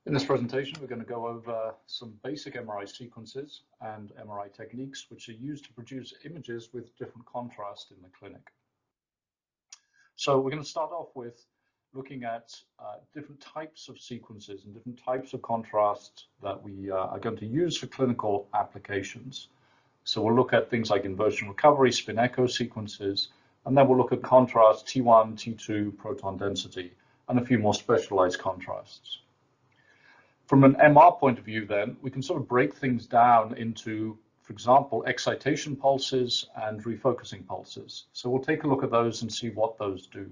In this presentation, we're going to go over some basic MRI sequences and MRI techniques which are used to produce images with different contrast in the clinic. So we're going to start off with looking at different types of sequences and different types of contrast that we are going to use for clinical applications. So we'll look at things like inversion recovery, spin echo sequences, and then we'll look at contrast, T1, T2, proton density, and a few more specialized contrasts. From an MR point of view, then, we can sort of break things down into, for example, excitation pulses and refocusing pulses. So we'll take a look at those and see what those do.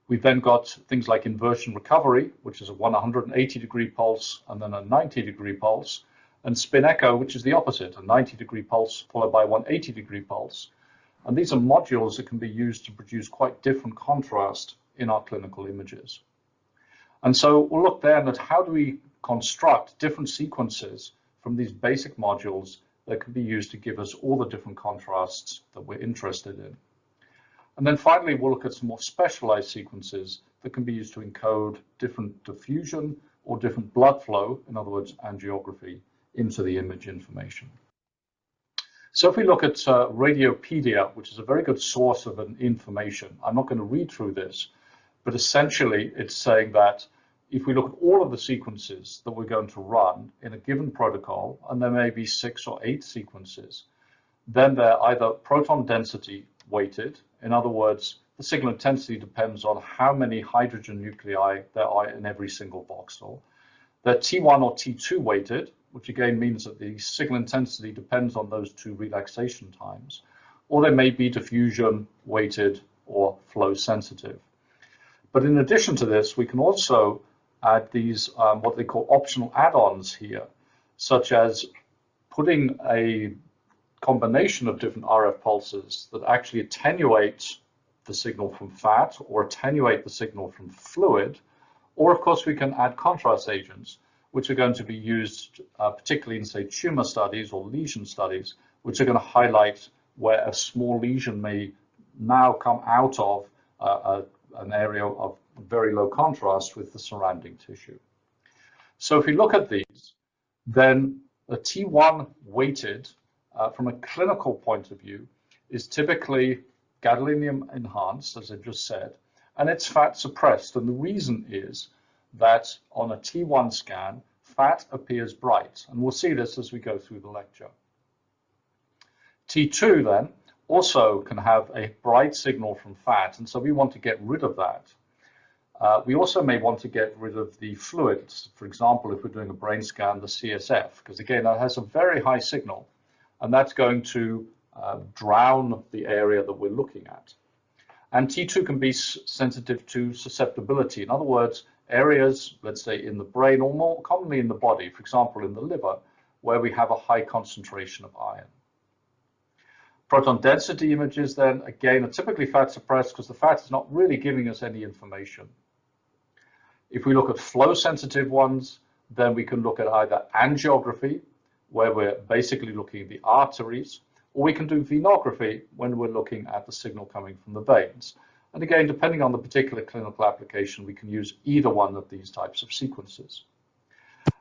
We've then got things like inversion recovery, which is a 180-degree pulse and then a 90-degree pulse, and spin echo, which is the opposite, a 90-degree pulse followed by a 180-degree pulse. And these are modules that can be used to produce quite different contrast in our clinical images. And so we'll look then at how do we construct different sequences from these basic modules that can be used to give us all the different contrasts that we're interested in. And then finally, we'll look at some more specialized sequences that can be used to encode different diffusion or different blood flow, in other words, angiography, into the image information. So if we look at Radiopedia, which is a very good source of information, I'm not going to read through this, but essentially it's saying that if we look at all of the sequences that we're going to run in a given protocol, and there may be 6 or 8 sequences, then they're either proton density weighted. In other words, the signal intensity depends on how many hydrogen nuclei there are in every single voxel. They're T1 or T2 weighted, which again means that the signal intensity depends on those two relaxation times, or they may be diffusion weighted or flow sensitive. But in addition to this, we can also add these what they call optional add-ons here, such as putting a combination of different RF pulses that actually attenuate the signal from fat or attenuate the signal from fluid, or of course we can add contrast agents, which are going to be used particularly in, say, tumor studies or lesion studies, which are going to highlight where a small lesion may now come out of an area of very low contrast with the surrounding tissue. So if we look at these, then a T1 weighted from a clinical point of view is typically gadolinium enhanced, as I just said, and it's fat suppressed. And the reason is that on a T1 scan, fat appears bright, and we'll see this as we go through the lecture. T2 then also can have a bright signal from fat, and so we want to get rid of that. We also may want to get rid of the fluids. For example, if we're doing a brain scan, the CSF, because again, that has a very high signal, and that's going to drown the area that we're looking at. And T2 can be sensitive to susceptibility. In other words, areas, let's say in the brain, or more commonly in the body, for example, in the liver, where we have a high concentration of iron. Proton density images then, again, are typically fat suppressed because the fat is not really giving us any information. If we look at flow sensitive ones, then we can look at either angiography, where we're basically looking at the arteries, or we can do venography when we're looking at the signal coming from the veins. And again, depending on the particular clinical application, we can use either one of these types of sequences.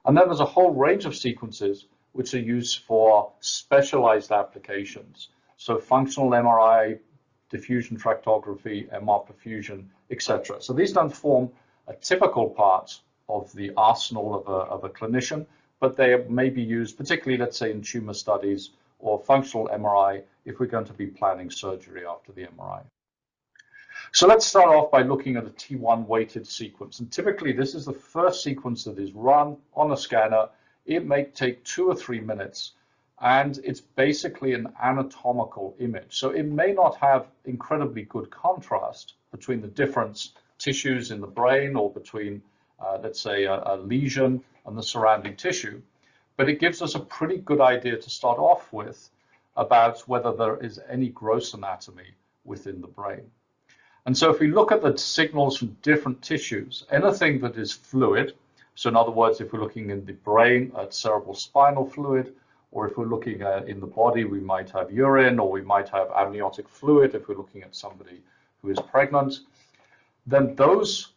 And then there's a whole range of sequences which are used for specialized applications. So functional MRI, diffusion tractography, MR perfusion, etc. So these don't form a typical part of the arsenal of a clinician, but they may be used particularly, let's say, in tumor studies or functional MRI if we're going to be planning surgery after the MRI. So let's start off by looking at a T1 weighted sequence. And typically this is the first sequence that is run on a scanner. It may take 2 or 3 minutes, and it's basically an anatomical image. So it may not have incredibly good contrast between the different tissues in the brain or between, let's say, a lesion and the surrounding tissue, but it gives us a pretty good idea to start off with about whether there is any gross anatomy within the brain. And so if we look at the signals from different tissues, anything that is fluid, so in other words, if we're looking in the brain at cerebral spinal fluid, or if we're looking in the body, we might have urine, or we might have amniotic fluid if we're looking at somebody who is pregnant, then those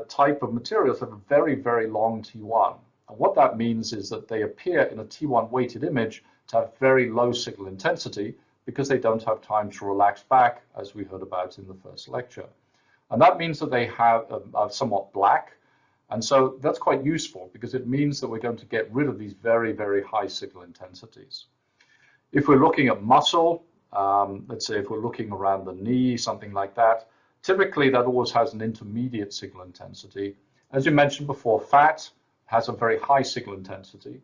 type of materials have a very, very long T1. And what that means is that they appear in a T1 weighted image to have very low signal intensity because they don't have time to relax back, as we heard about in the first lecture. And that means that they are somewhat black. And so that's quite useful because it means that we're going to get rid of these very, very high signal intensities. If we're looking at muscle, let's say if we're looking around the knee, something like that, typically that always has an intermediate signal intensity. As you mentioned before, fat has a very high signal intensity.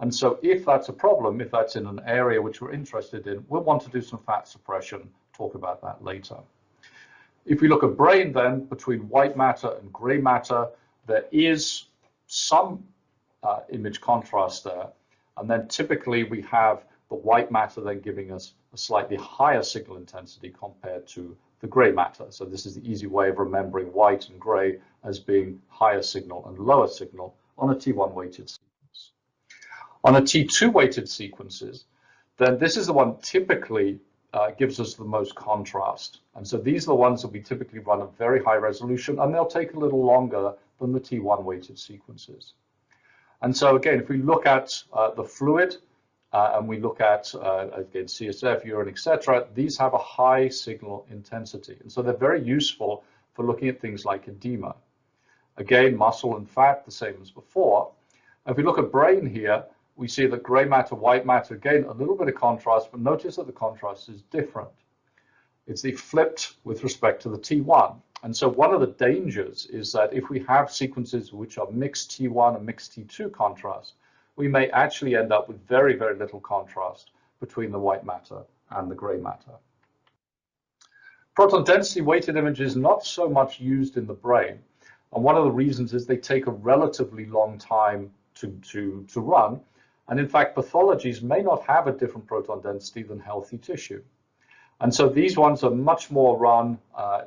And so if that's a problem, if that's in an area which we're interested in, we'll want to do some fat suppression, talk about that later. If we look at brain then, between white matter and gray matter, there is some image contrast there. And then typically we have the white matter then giving us a slightly higher signal intensity compared to the gray matter. So this is the easy way of remembering white and gray as being higher signal and lower signal on a T1 weighted sequence. On a T2 weighted sequences, then this is the one typically gives us the most contrast. And so these are the ones that we typically run at very high resolution, and they'll take a little longer than the T1 weighted sequences. And so again, if we look at the fluid, and we look at, again, CSF, urine, etc., these have a high signal intensity. And so they're very useful for looking at things like edema. Again, muscle and fat, the same as before. If we look at brain here, we see that gray matter, white matter, again, a little bit of contrast, but notice that the contrast is different. It's flipped with respect to the T1. And so one of the dangers is that if we have sequences which are mixed T1 and mixed T2 contrast, we may actually end up with very, very little contrast between the white matter and the gray matter. Proton density weighted image is not so much used in the brain. And one of the reasons is they take a relatively long time to run. And in fact, pathologies may not have a different proton density than healthy tissue. And so these ones are much more run,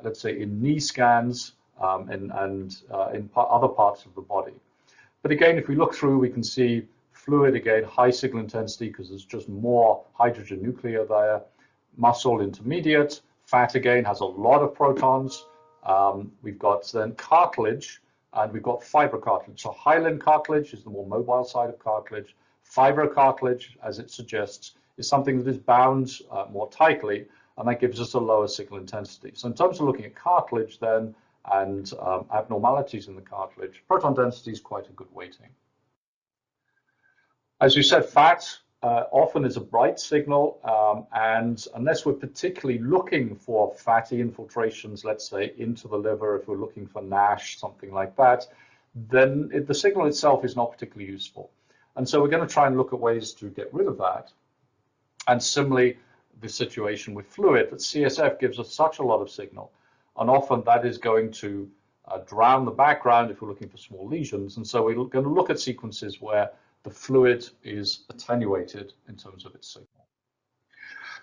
let's say, in knee scans and in other parts of the body. But again, if we look through, we can see fluid, again, high signal intensity because there's just more hydrogen nuclei there. Muscle, intermediate. Fat, again, has a lot of protons. We've got then cartilage, and we've got fibrocartilage. So hyaline cartilage is the more mobile side of cartilage. Fibrocartilage, as it suggests, is something that is bound more tightly, and that gives us a lower signal intensity. So in terms of looking at cartilage then, and abnormalities in the cartilage, proton density is quite a good weighting. As we said, fat often is a bright signal, and unless we're particularly looking for fatty infiltrations, let's say into the liver, if we're looking for NASH, something like that, then the signal itself is not particularly useful. And so we're going to try and look at ways to get rid of that. And similarly, the situation with fluid, that CSF gives us such a lot of signal, and often that is going to drown the background if we're looking for small lesions. And so we're going to look at sequences where the fluid is attenuated in terms of its signal.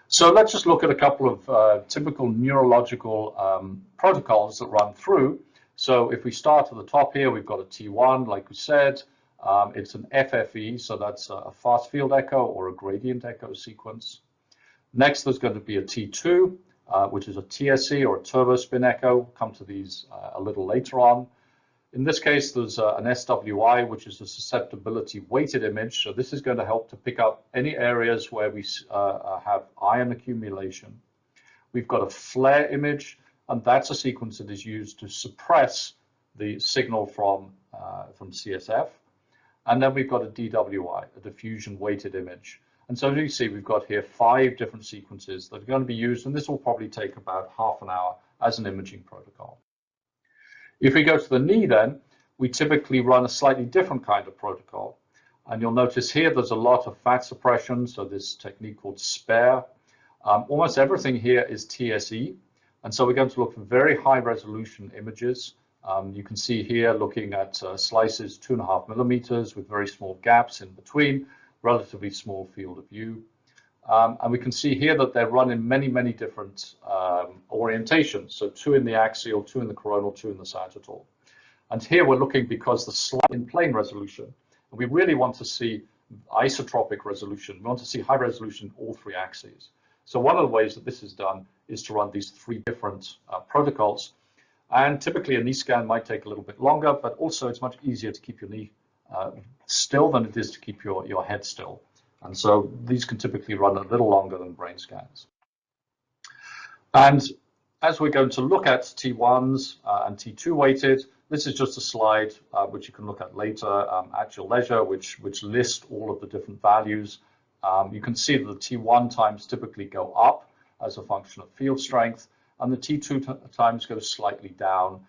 So let's just look at a couple of typical neurological protocols that run through. So if we start at the top here, we've got a T1, like we said. It's an FFE, so that's a fast field echo or a gradient echo sequence. Next, there's going to be a T2, which is a TSE or a turbo spin echo. Come to these a little later on. In this case, there's an SWI, which is a susceptibility weighted image. So this is going to help to pick up any areas where we have ion accumulation. We've got a flare image, and that's a sequence that is used to suppress the signal from CSF. And then we've got a DWI, a diffusion weighted image. And so as you see, we've got here 5 different sequences that are going to be used, and this will probably take about half an hour as an imaging protocol. If we go to the knee then, we typically run a slightly different kind of protocol. And you'll notice here there's a lot of fat suppression, so this technique called SPARE. Almost everything here is TSE, and so we're going to look for very high resolution images. You can see here looking at slices 2.5 millimeters with very small gaps in between, relatively small field of view. And we can see here that they're run in many, many different orientations. So 2 in the axial, 2 in the coronal, 2 in the sagittal. And here we're looking because the slide in plane resolution. And we really want to see isotropic resolution. We want to see high resolution in all 3 axes. So one of the ways that this is done is to run these 3 different protocols. And typically a knee scan might take a little bit longer, but also it's much easier to keep your knee still than it is to keep your head still. And so these can typically run a little longer than brain scans. And as we're going to look at T1s and T2 weighted, this is just a slide which you can look at later at your leisure, which lists all of the different values. You can see that the T1 times typically go up as a function of field strength, and the T2 times go slightly down,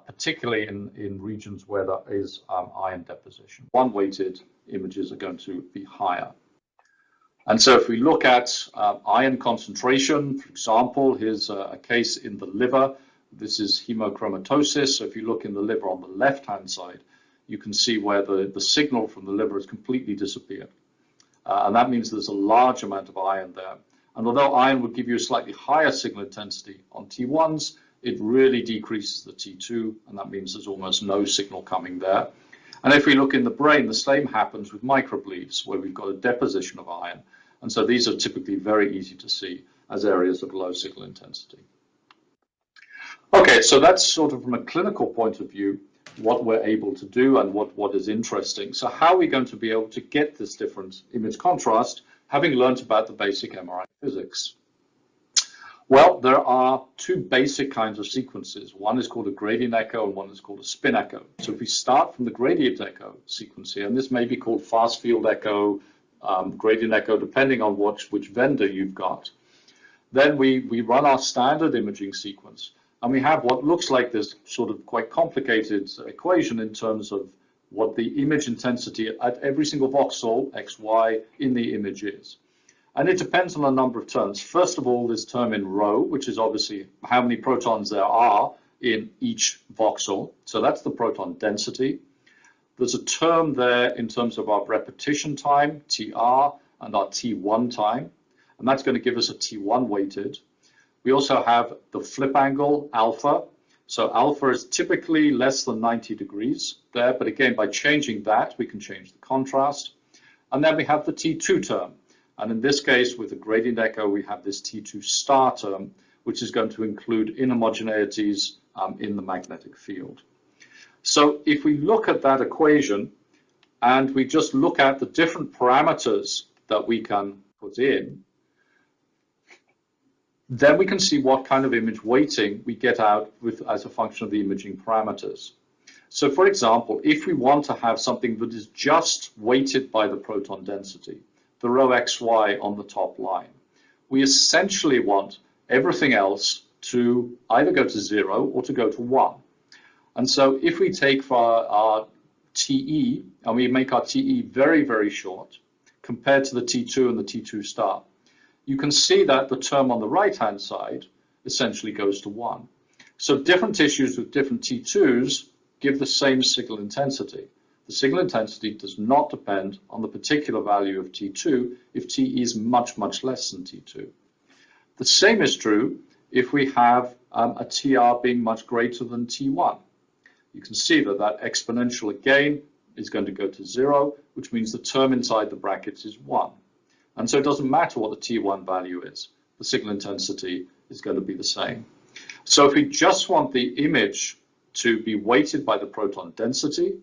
particularly in regions where there is iron deposition. One weighted images are going to be higher. And so if we look at iron concentration, for example, here's a case in the liver. This is hemochromatosis. So if you look in the liver on the left-hand side, you can see where the signal from the liver has completely disappeared. And that means there's a large amount of iron there. And although iron would give you a slightly higher signal intensity on T1s, it really decreases the T2, and that means there's almost no signal coming there. And if we look in the brain, the same happens with microbleeds, where we've got a deposition of iron. And so these are typically very easy to see as areas of low signal intensity. Okay, so that's sort of from a clinical point of view, what we're able to do and what is interesting. So how are we going to be able to get this different image contrast, having learned about the basic MRI physics? Well, there are two basic kinds of sequences. One is called a gradient echo and one is called a spin echo. So if we start from the gradient echo sequence here, and this may be called fast field echo, gradient echo, depending on which vendor you've got, then we run our standard imaging sequence, and we have what looks like this sort of quite complicated equation in terms of what the image intensity at every single voxel, x, y, in the image is. And it depends on a number of terms. First of all, this term in rho, which is obviously how many protons there are in each voxel. So that's the proton density. There's a term there in terms of our repetition time, TR, and our T1 time. And that's going to give us a T1 weighted. We also have the flip angle, alpha. So alpha is typically less than 90 degrees there. But again, by changing that, we can change the contrast. And then we have the T2 term. And in this case, with the gradient echo, we have this T2 star term, which is going to include inhomogeneities in the magnetic field. So if we look at that equation and we just look at the different parameters that we can put in, then we can see what kind of image weighting we get out with as a function of the imaging parameters. So for example, if we want to have something that is just weighted by the proton density, the rho xy on the top line, we essentially want everything else to either go to 0 or to go to 1. And so if we take for our TE and we make our TE very, very short compared to the T2 and the T2 star, you can see that the term on the right-hand side essentially goes to 1. So different tissues with different T2s give the same signal intensity. The signal intensity does not depend on the particular value of T2 if TE is much, much less than T2. The same is true if we have a TR being much greater than T1. You can see that that exponential again is going to go to 0, which means the term inside the brackets is 1. And so it doesn't matter what the T1 value is. The signal intensity is going to be the same. So if we just want the image to be weighted by the proton density,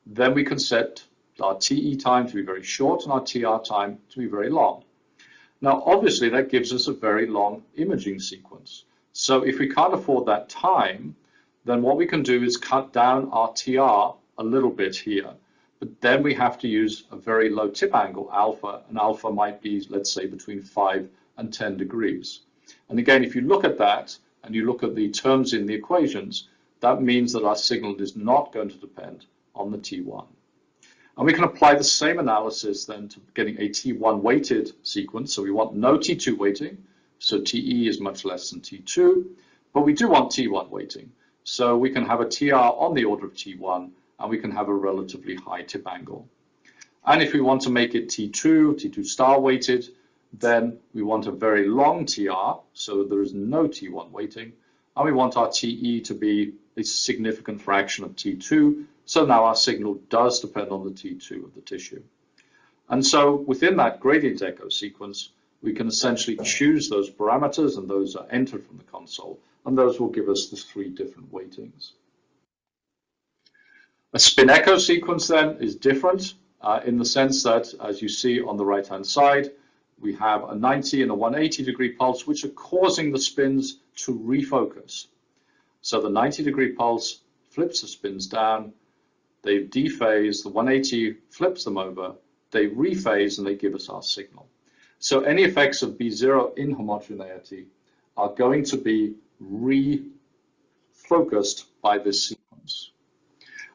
then we can set our TE time to be very short and our TR time to be very long. Now, obviously, that gives us a very long imaging sequence. So if we can't afford that time, then what we can do is cut down our TR a little bit here. But then we have to use a very low tip angle, alpha, and alpha might be, let's say, between 5 and 10 degrees. And again, if you look at that and you look at the terms in the equations, that means that our signal is not going to depend on the T1. And we can apply the same analysis then to getting a T1 weighted sequence. So we want no T2 weighting, so TE is much less than T2, but we do want T1 weighting. So we can have a TR on the order of T1, and we can have a relatively high tip angle. And if we want to make it T2 star weighted, then we want a very long TR, so there is no T1 weighting, and we want our TE to be a significant fraction of T2, so now our signal does depend on the T2 of the tissue. And so within that gradient echo sequence, we can essentially choose those parameters, and those are entered from the console, and those will give us the 3 different weightings. A spin echo sequence then is different in the sense that, as you see on the right-hand side, we have a 90 and a 180-degree pulse, which are causing the spins to refocus. So the 90-degree pulse flips the spins down, they dephase, the 180 flips them over, they rephase, and they give us our signal. So any effects of B0 inhomogeneity are going to be refocused by this sequence.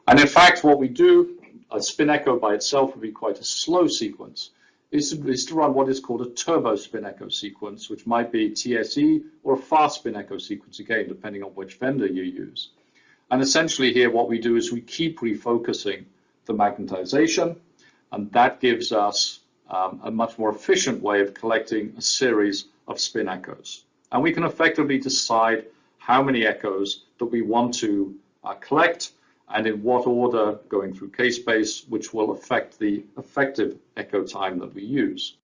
And in fact, what we do, a spin echo by itself would be quite a slow sequence, is to run what is called a turbo spin echo sequence, which might be TSE or a fast spin echo sequence, again, depending on which vendor you use. And essentially here, what we do is we keep refocusing the magnetization, and that gives us a much more efficient way of collecting a series of spin echoes. And we can effectively decide how many echoes that we want to collect and in what order going through K-space, which will affect the effective echo time that we use.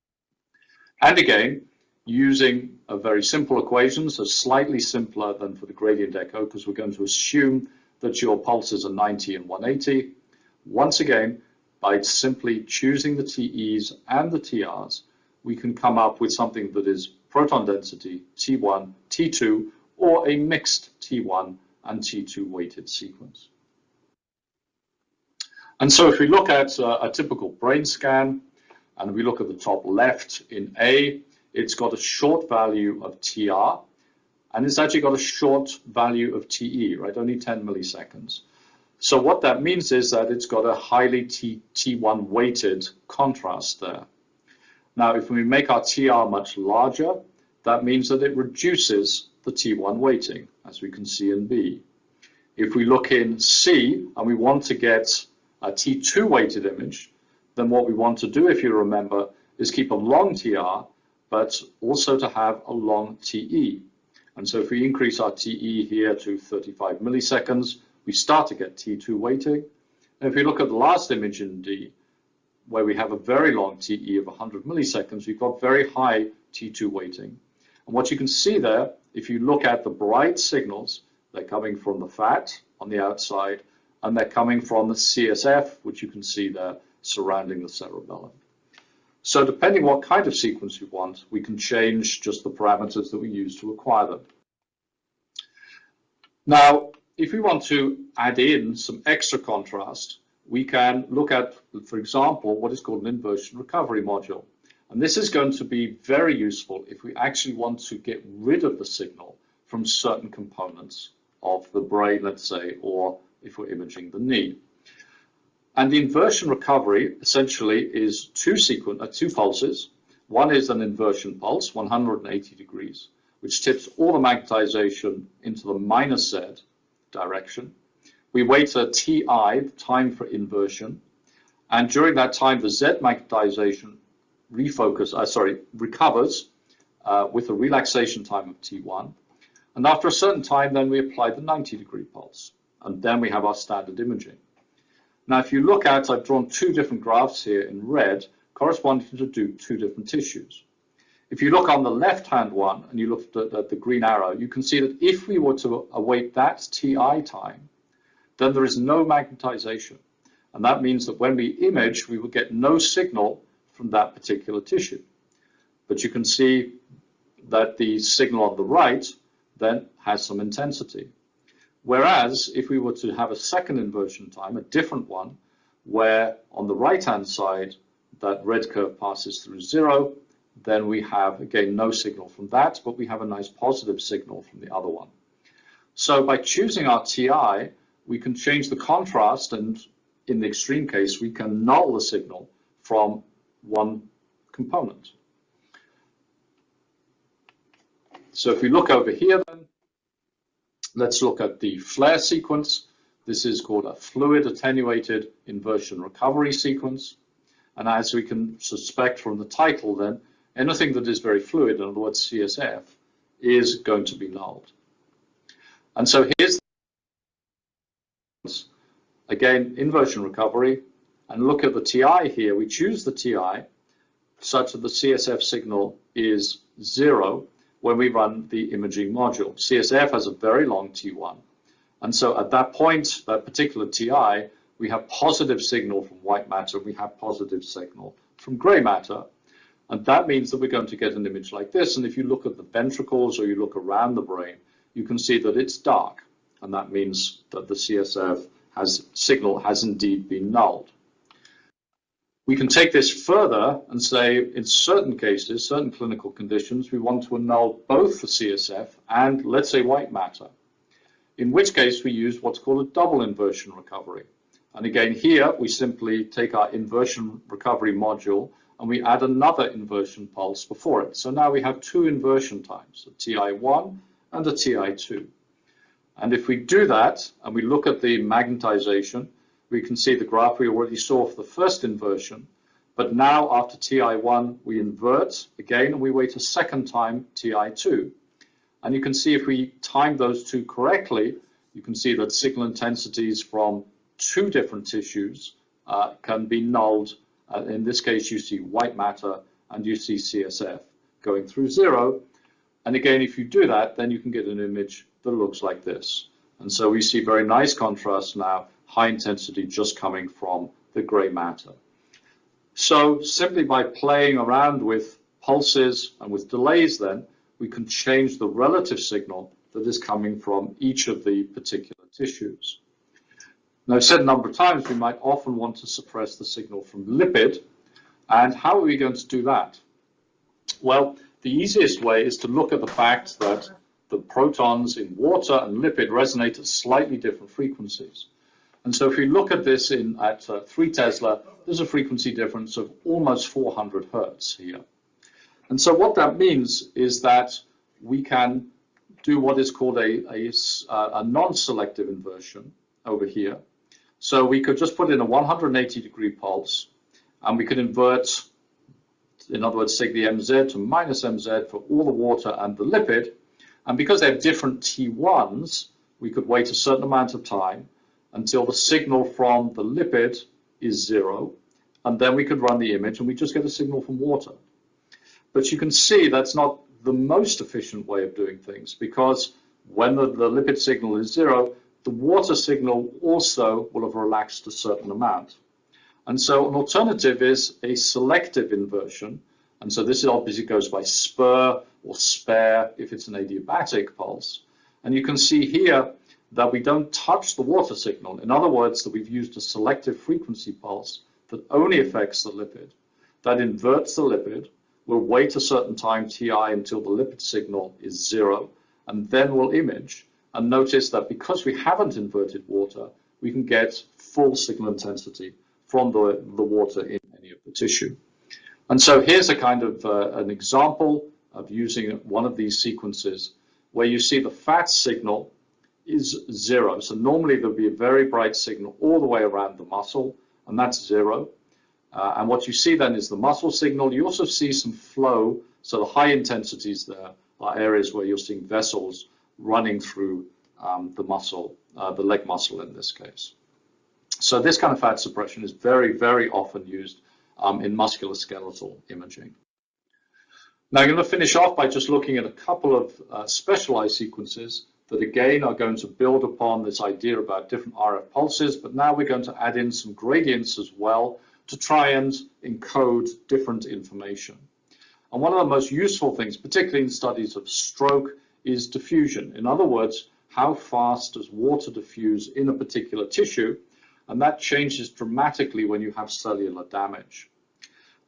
And again, using a very simple equation, so slightly simpler than for the gradient echo, because we're going to assume that your pulses are 90 and 180. Once again, by simply choosing the TEs and the TRs, we can come up with something that is proton density T1, T2, or a mixed T1 and T2 weighted sequence. And so if we look at a typical brain scan, and we look at the top left in A, it's got a short value of TR, and it's actually got a short value of TE, right, only 10 milliseconds. So what that means is that it's got a highly T1 weighted contrast there. Now, if we make our TR much larger, that means that it reduces the T1 weighting, as we can see in B. If we look in C, and we want to get a T2 weighted image, then what we want to do, if you remember, is keep a long TR, but also to have a long TE. And so if we increase our TE here to 35 milliseconds, we start to get T2 weighting. And if we look at the last image in D, where we have a very long TE of 100 milliseconds, we've got very high T2 weighting. And what you can see there, if you look at the bright signals, they're coming from the fat on the outside, and they're coming from the CSF, which you can see there surrounding the cerebellum. So depending what kind of sequence we want, we can change just the parameters that we use to acquire them. Now, if we want to add in some extra contrast, we can look at, for example, what is called an inversion recovery module. And this is going to be very useful if we actually want to get rid of the signal from certain components of the brain, let's say, or if we're imaging the knee. And the inversion recovery essentially is two pulses. One is an inversion pulse, 180 degrees, which tips all the magnetization into the minus Z direction. We wait a TI, time for inversion, and during that time, the Z magnetization recovers with a relaxation time of T1. And after a certain time, then we apply the 90-degree pulse, and then we have our standard imaging. Now, if you look at, I've drawn two different graphs here in red, corresponding to two different tissues. If you look on the left-hand one, and you look at the green arrow, you can see that if we were to await that TI time, then there is no magnetization. And that means that when we image, we will get no signal from that particular tissue. But you can see that the signal on the right then has some intensity. Whereas if we were to have a second inversion time, a different one, where on the right-hand side, that red curve passes through 0, then we have, again, no signal from that, but we have a nice positive signal from the other one. So by choosing our TI, we can change the contrast, and in the extreme case, we can null the signal from one component. So if we look over here, then, let's look at the flare sequence. This is called a fluid attenuated inversion recovery sequence. And as we can suspect from the title, then, anything that is very fluid, in other words, CSF, is going to be nulled. And so here's, again, inversion recovery. And look at the TI here. We choose the TI such that the CSF signal is 0, when we run the imaging module. CSF has a very long T1. And so at that point, that particular TI, we have positive signal from white matter, we have positive signal from gray matter. And that means that we're going to get an image like this. And if you look at the ventricles or you look around the brain, you can see that it's dark. And that means that the CSF signal has indeed been nulled. We can take this further and say, in certain cases, certain clinical conditions, we want to annul both the CSF and, let's say, white matter, in which case we use what's called a double inversion recovery. And again, here we simply take our inversion recovery module and we add another inversion pulse before it. So now we have two inversion times, a TI1 and a TI2. And if we do that and we look at the magnetization, we can see the graph we already saw for the first inversion, but now after TI1 we invert again and we wait a second time TI2. And you can see if we time those two correctly, you can see that signal intensities from two different tissues can be nulled. In this case you see white matter and you see CSF going through zero. And again, if you do that, then you can get an image that looks like this. And so we see very nice contrast now, high intensity just coming from the gray matter. So simply by playing around with pulses and with delays then, we can change the relative signal that is coming from each of the particular tissues. Now, I've said a number of times we might often want to suppress the signal from lipid. And how are we going to do that? Well, the easiest way is to look at the fact that the protons in water and lipid resonate at slightly different frequencies. And so if we look at this at 3 Tesla, there's a frequency difference of almost 400 hertz here. And so what that means is that we can do what is called a non-selective inversion over here. So we could just put in a 180-degree pulse, and we could invert, in other words, take the MZ to minus MZ for all the water and the lipid. And because they have different T1s, we could wait a certain amount of time until the signal from the lipid is zero, and then we could run the image and we just get a signal from water. But you can see that's not the most efficient way of doing things, because when the lipid signal is zero, the water signal also will have relaxed a certain amount. And so an alternative is a selective inversion. And so this obviously goes by spur or spare if it's an adiabatic pulse. And you can see here that we don't touch the water signal. In other words, that we've used a selective frequency pulse that only affects the lipid, that inverts the lipid. We'll wait a certain time TI until the lipid signal is zero, and then we'll image. And notice that because we haven't inverted water, we can get full signal intensity from the water in any of the tissue. And so here's a kind of an example of using one of these sequences where you see the fat signal is zero. So normally there'll be a very bright signal all the way around the muscle, and that's zero. And what you see then is the muscle signal. You also see some flow. So the high intensities there are areas where you're seeing vessels running through the muscle, the leg muscle in this case. So this kind of fat suppression is very, very often used in musculoskeletal imaging. Now I'm going to finish off by just looking at a couple of specialized sequences that again are going to build upon this idea about different RF pulses, but now we're going to add in some gradients as well to try and encode different information. And one of the most useful things, particularly in studies of stroke, is diffusion. In other words, how fast does water diffuse in a particular tissue? And that changes dramatically when you have cellular damage.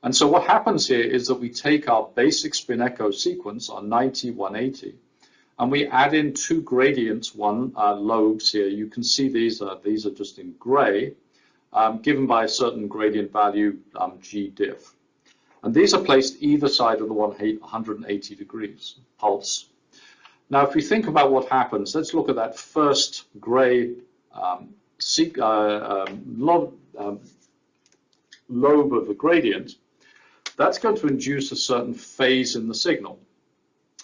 And so what happens here is that we take our basic spin echo sequence, our 90-180, and we add in two gradients, one lobes here. You can see these are just in gray, given by a certain gradient value, G diff. And these are placed either side of the 180 degrees pulse. Now, if we think about what happens, let's look at that first gray lobe of the gradient. That's going to induce a certain phase in the signal.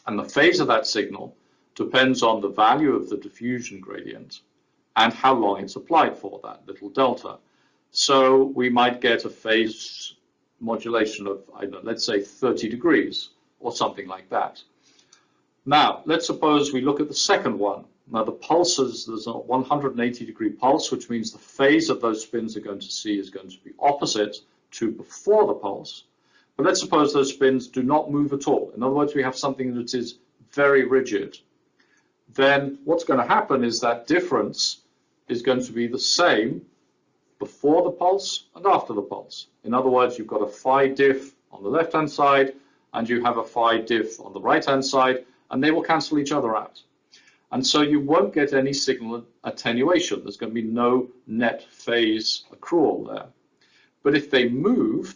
And the phase of that signal depends on the value of the diffusion gradient and how long it's applied for, that little delta. So we might get a phase modulation of, I don't know, let's say 30 degrees or something like that. Now, let's suppose we look at the second one. Now, the pulses, there's a 180-degree pulse, which means the phase of those spins are going to see is going to be opposite to before the pulse. But let's suppose those spins do not move at all. In other words, we have something that is very rigid. Then what's going to happen is that difference is going to be the same before the pulse and after the pulse. In other words, you've got a phi diff on the left-hand side, and you have a phi diff on the right-hand side, and they will cancel each other out. And so you won't get any signal attenuation. There's going to be no net phase accrual there. But if they move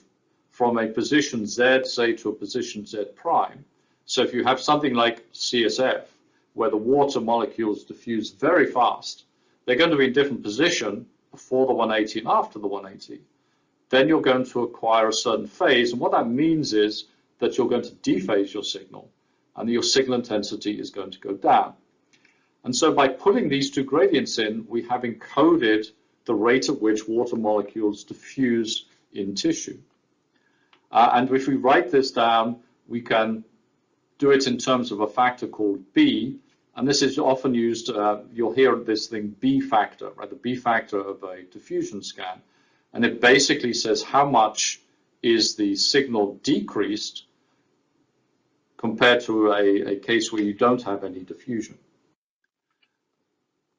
from a position Z, say, to a position Z prime, so if you have something like CSF, where the water molecules diffuse very fast, they're going to be in different position before the 180 and after the 180. Then you're going to acquire a certain phase, and what that means is that you're going to dephase your signal, and your signal intensity is going to go down. And so by putting these two gradients in, we have encoded the rate at which water molecules diffuse in tissue. And if we write this down, we can do it in terms of a factor called B, and this is often used, you'll hear this thing B factor, right? The B factor of a diffusion scan, and it basically says how much is the signal decreased compared to a case where you don't have any diffusion.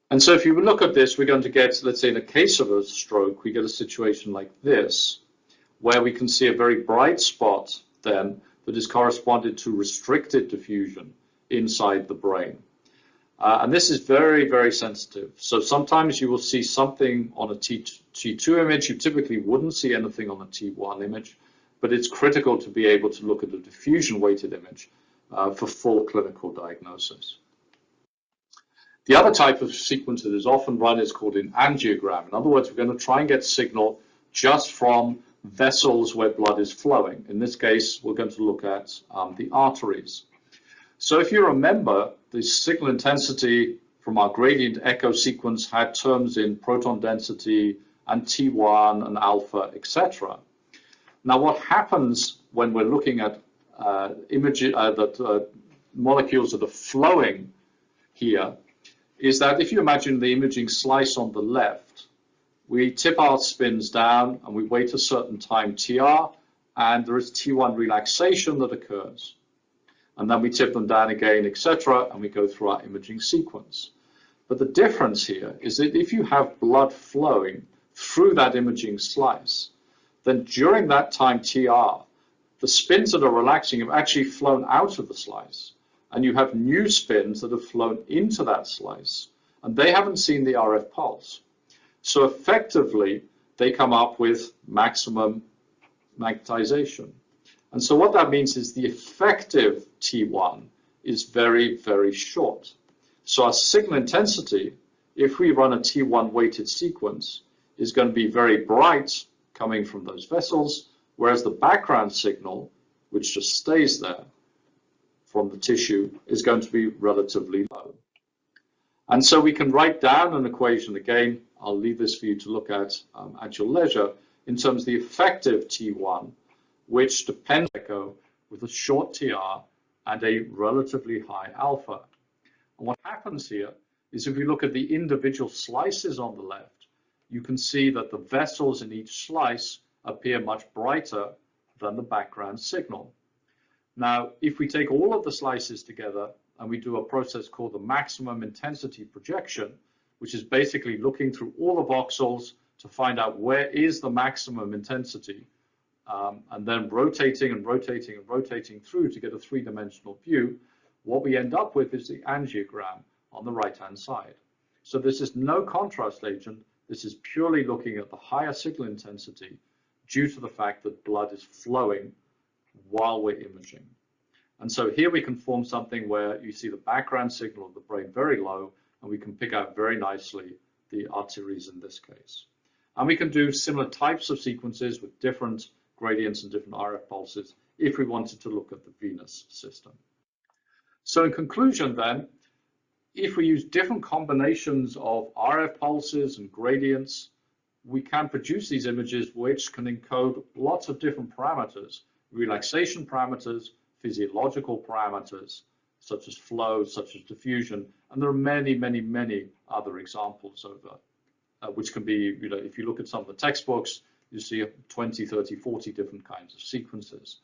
And so if you look at this, we're going to get, let's say in a case of a stroke, we get a situation like this, where we can see a very bright spot then that is corresponded to restricted diffusion inside the brain. And this is very, very sensitive. So sometimes you will see something on a T2 image. You typically wouldn't see anything on a T1 image, but it's critical to be able to look at a diffusion-weighted image for full clinical diagnosis. The other type of sequence that is often run is called an angiogram. In other words, we're going to try and get signal just from vessels where blood is flowing. In this case, we're going to look at the arteries. So if you remember, the signal intensity from our gradient echo sequence had terms in proton density and T1 and alpha, etc. Now, what happens when we're looking at molecules that are flowing here is that if you imagine the imaging slice on the left, we tip our spins down and we wait a certain time TR, and there is T1 relaxation that occurs. And then we tip them down again, etc., and we go through our imaging sequence. But the difference here is that if you have blood flowing through that imaging slice, then during that time TR, the spins that are relaxing have actually flown out of the slice, and you have new spins that have flown into that slice, and they haven't seen the RF pulse. So effectively, they come up with maximum magnetization. And so what that means is the effective T1 is very, very short. So our signal intensity, if we run a T1 weighted sequence, is going to be very bright coming from those vessels, whereas the background signal, which just stays there from the tissue, is going to be relatively low. And so we can write down an equation again. I'll leave this for you to look at your leisure in terms of the effective T1, which depends on echo with a short TR and a relatively high alpha. And what happens here is if we look at the individual slices on the left, you can see that the vessels in each slice appear much brighter than the background signal. Now, if we take all of the slices together and we do a process called the maximum intensity projection, which is basically looking through all the voxels to find out where is the maximum intensity, and then rotating and rotating and rotating through to get a three-dimensional view, what we end up with is the angiogram on the right-hand side. So this is no contrast agent. This is purely looking at the higher signal intensity due to the fact that blood is flowing while we're imaging. And so here we can form something where you see the background signal of the brain very low, and we can pick out very nicely the arteries in this case. And we can do similar types of sequences with different gradients and different RF pulses if we wanted to look at the venous system. So in conclusion then, if we use different combinations of RF pulses and gradients, we can produce these images which can encode lots of different parameters, relaxation parameters, physiological parameters, such as flow, such as diffusion, and there are many, many, many other examples of which can be, if you look at some of the textbooks, you see 20, 30, 40 different kinds of sequences.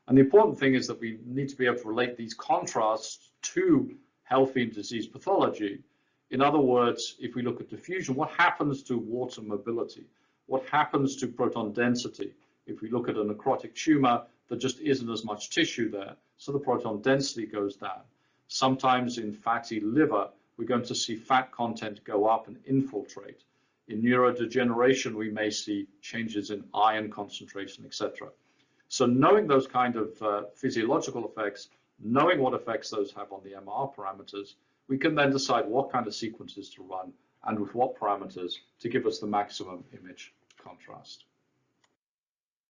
And the important thing is that we need to be able to relate these contrasts to healthy and disease pathology. In other words, if we look at diffusion, what happens to water mobility? What happens to proton density? If we look at a necrotic tumor, there just isn't as much tissue there, so the proton density goes down. Sometimes in fatty liver, we're going to see fat content go up and infiltrate. In neurodegeneration, we may see changes in iron concentration, etc. So knowing those kind of physiological effects, knowing what effects those have on the MR parameters, we can then decide what kind of sequences to run and with what parameters to give us the maximum image contrast.